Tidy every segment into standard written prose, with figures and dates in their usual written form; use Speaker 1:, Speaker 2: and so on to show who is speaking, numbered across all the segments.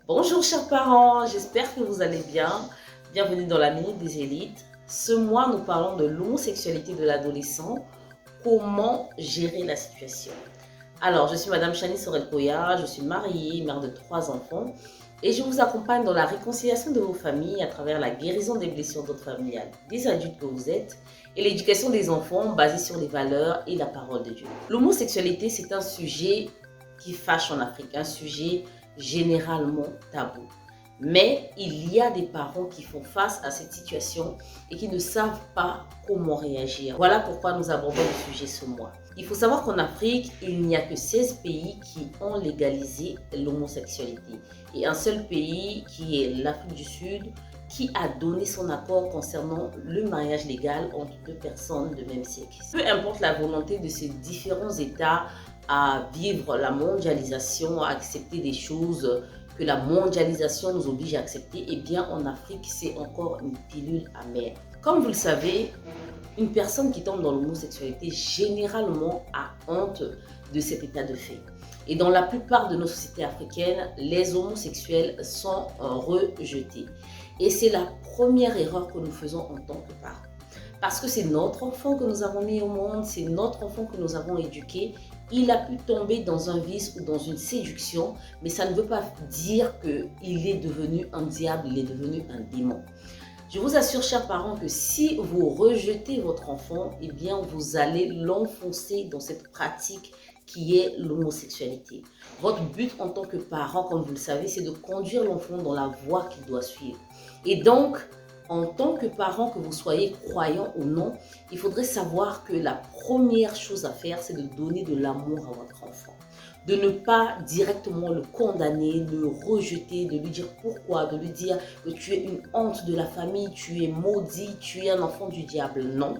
Speaker 1: Bonjour chers parents, j'espère que vous allez bien. Bienvenue dans la Minute des Élites. Ce mois, nous parlons de l'homosexualité de l'adolescent. Comment gérer la situation? Alors, je suis Madame Chani Sorel-Koya, je suis mariée, mère de 3 enfants et je vous accompagne dans la réconciliation de vos familles à travers la guérison des blessures familiales des adultes que vous êtes et l'éducation des enfants basée sur les valeurs et la parole de Dieu. L'homosexualité, c'est un sujet qui fâche en Afrique, un sujet généralement tabou. Mais il y a des parents qui font face à cette situation et qui ne savent pas comment réagir. Voilà pourquoi nous abordons le sujet ce mois. Il faut savoir qu'en Afrique, il n'y a que 16 pays qui ont légalisé l'homosexualité. Et un seul pays qui est l'Afrique du Sud qui a donné son accord concernant le mariage légal entre deux personnes de même sexe. Peu importe la volonté de ces différents États à vivre la mondialisation, à accepter des choses que la mondialisation nous oblige à accepter, eh bien en Afrique, c'est encore une pilule amère. Comme vous le savez, une personne qui tombe dans l'homosexualité généralement a honte de cet état de fait. Et dans la plupart de nos sociétés africaines, les homosexuels sont rejetés. Et c'est la première erreur que nous faisons en tant que parents. Parce que c'est notre enfant que nous avons mis au monde, c'est notre enfant que nous avons éduqué. Il a pu tomber dans un vice ou dans une séduction, mais ça ne veut pas dire qu'il est devenu un diable, il est devenu un démon. Je vous assure, chers parents, que si vous rejetez votre enfant, eh bien, vous allez l'enfoncer dans cette pratique qui est l'homosexualité. Votre but en tant que parent, comme vous le savez, c'est de conduire l'enfant dans la voie qu'il doit suivre. Et donc, en tant que parent, que vous soyez croyant ou non, il faudrait savoir que la première chose à faire, c'est de donner de l'amour à votre enfant. De ne pas directement le condamner, le rejeter, de lui dire pourquoi, de lui dire que tu es une honte de la famille, tu es maudit, tu es un enfant du diable. Non.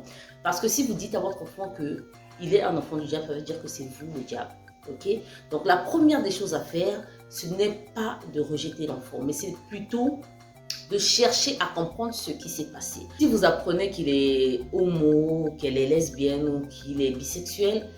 Speaker 1: Parce que si vous dites à votre enfant qu'il est un enfant du diable, ça veut dire que c'est vous le diable. Okay? Donc la première des choses à faire, ce n'est pas de rejeter l'enfant, mais c'est plutôt de chercher à comprendre ce qui s'est passé. Si vous apprenez qu'il est homo, qu'elle est lesbienne ou qu'il est bisexuel,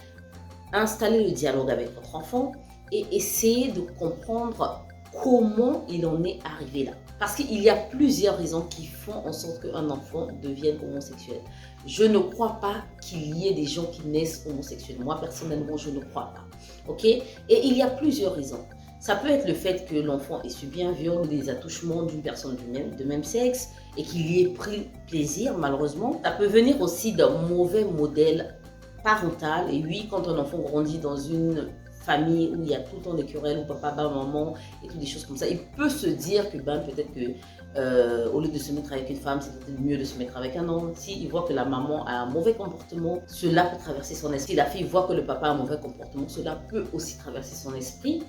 Speaker 1: installez le dialogue avec votre enfant et essayez de comprendre comment il en est arrivé là. Parce qu'il y a plusieurs raisons qui font en sorte qu'un enfant devienne homosexuel. Je ne crois pas qu'il y ait des gens qui naissent homosexuels. Moi, personnellement, je ne crois pas. Ok? Et il y a plusieurs raisons. Ça peut être le fait que l'enfant ait subi un viol ou des attouchements d'une personne de même sexe et qu'il y ait pris plaisir, malheureusement. Ça peut venir aussi d'un mauvais modèle parental. Et oui, quand un enfant grandit dans une famille où il y a tout le temps des querelles, où papa, maman et toutes des choses comme ça, il peut se dire que peut-être que au lieu de se mettre avec une femme, c'est peut-être mieux de se mettre avec un homme. S'il voit que la maman a un mauvais comportement, cela peut traverser son esprit. La fille voit que le papa a un mauvais comportement, cela peut aussi traverser son esprit.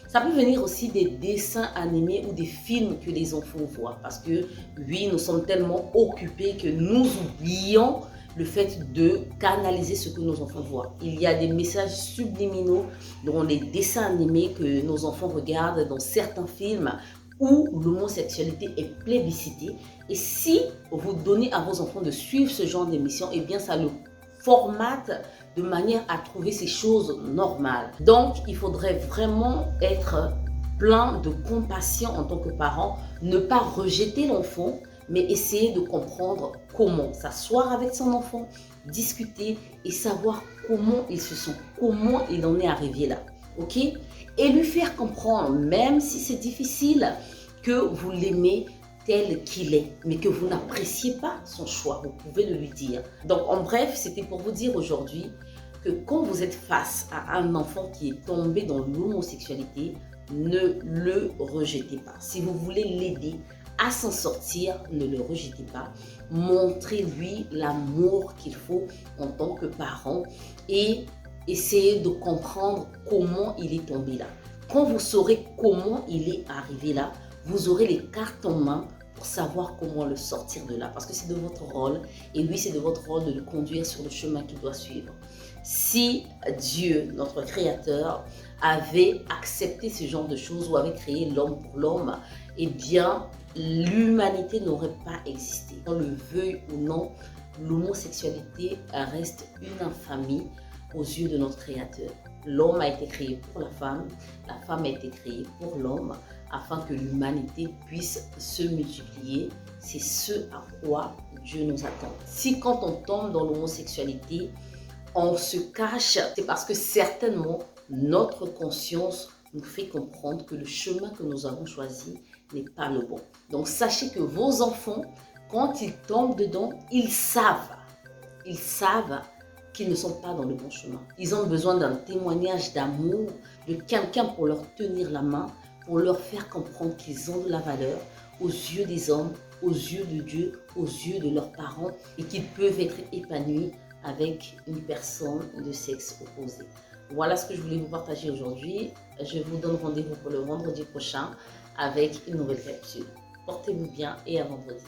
Speaker 1: Ça peut venir aussi des dessins animés ou des films que les enfants voient. Parce que oui, nous sommes tellement occupés que nous oublions le fait de canaliser ce que nos enfants voient. Il y a des messages subliminaux dans les dessins animés que nos enfants regardent, dans certains films où l'homosexualité est plébiscitée. Et si vous donnez à vos enfants de suivre ce genre d'émission, eh bien ça le formate de manière à trouver ces choses normales. Donc, il faudrait vraiment être plein de compassion en tant que parent, ne pas rejeter l'enfant, mais essayer de comprendre comment s'asseoir avec son enfant, discuter et savoir comment il se sent, comment il en est arrivé là. Ok? Et lui faire comprendre, même si c'est difficile, que vous l'aimez tel qu'il est, mais que vous n'appréciez pas son choix, vous pouvez le lui dire. Donc en bref, c'était pour vous dire aujourd'hui que quand vous êtes face à un enfant qui est tombé dans l'homosexualité, ne le rejetez pas. Si vous voulez l'aider à s'en sortir, ne le rejetez pas. Montrez-lui l'amour qu'il faut en tant que parent et essayez de comprendre comment il est tombé là. Quand vous saurez comment il est arrivé là, vous aurez les cartes en main pour savoir comment le sortir de là. Parce que c'est de votre rôle et lui, c'est de votre rôle de le conduire sur le chemin qu'il doit suivre. Si Dieu, notre Créateur, avait accepté ce genre de choses ou avait créé l'homme pour l'homme, eh bien, l'humanité n'aurait pas existé. Qu'on le veuille ou non, l'homosexualité reste une infamie aux yeux de notre Créateur. L'homme a été créé pour la femme a été créée pour l'homme, afin que l'humanité puisse se multiplier. C'est ce à quoi Dieu nous attend. Si quand on tombe dans l'homosexualité, on se cache, c'est parce que certainement notre conscience nous fait comprendre que le chemin que nous avons choisi n'est pas le bon. Donc sachez que vos enfants, quand ils tombent dedans, ils savent qu'ils ne sont pas dans le bon chemin. Ils ont besoin d'un témoignage d'amour, de quelqu'un pour leur tenir la main, pour leur faire comprendre qu'ils ont de la valeur aux yeux des hommes, aux yeux de Dieu, aux yeux de leurs parents et qu'ils peuvent être épanouis avec une personne de sexe opposé. Voilà ce que je voulais vous partager aujourd'hui. Je vous donne rendez-vous pour le vendredi prochain avec une nouvelle capsule. Portez-vous bien et à vendredi.